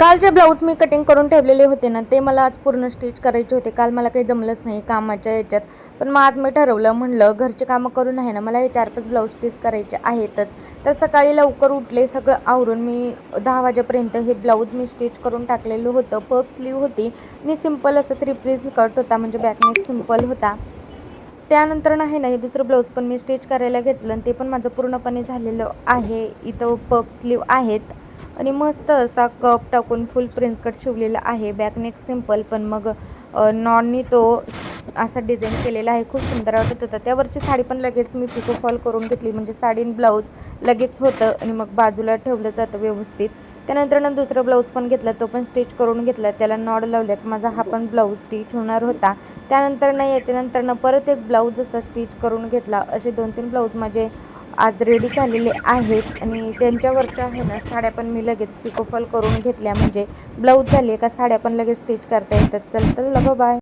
काल जे ब्लाऊज मी कटिंग करून ठेवलेले होते ना, ते मला आज पूर्ण स्टिच करायचे होते. काल मला काही जमलंच नाही कामाच्या याच्यात. पण मग आज मी ठरवलं, म्हणलं घरचे कामं करून आहे ना, मला हे 4-5 ब्लाऊज स्टिच करायचे आहेतच. तर सकाळी लवकर उठले, सगळं आवरून मी 10 वाजेपर्यंत हे ब्लाऊज मी स्टिच करून टाकलेलं होतं. पफ स्लीव्ह होती आणि सिंपल असं 3 पीस कट होता, म्हणजे बॅकनेक सिंपल होता. त्यानंतर नाही ना, हे दुसरं ब्लाऊज पण मी स्टिच करायला घेतलं आणि ते पण माझं पूर्णपणे झालेलं आहे. इथं पफ स्लीव्ह आहेत आणि मस्त असा कप टाकून फुल प्रिन्स कट शिवलेला आहे. बॅकनेक सिंपल, पण मग नॉननी तो असा डिझाईन केलेला आहे. खूप सुंदर वाटत होता. त्यावरची साडी पण लगेच मी पिको फॉल करून घेतली, म्हणजे साडी आणि ब्लाऊज लगेच होतं आणि मग बाजूला ठेवलं जातं व्यवस्थित. त्यानंतर दुसरा ब्लाऊज पण घेतला, तो पण स्टिच करून घेतला. त्याला नॉड लावल्या की माझा हा पण ब्लाऊज स्टिच होणार होता. त्यानंतर याच्यानंतर परत एक ब्लाऊज असा स्टिच करून घेतला. असे 2-3 ब्लाऊज माझे आज रेडी झालेले आहेत आणि त्यांच्यावरच्या आहे ना साड्या पण मी लगेच पिको फॉल करून घेतल्या, म्हणजे ब्लाऊज झाले का साड्या पण लगेच स्टिच करता येतात. चल तर बाय.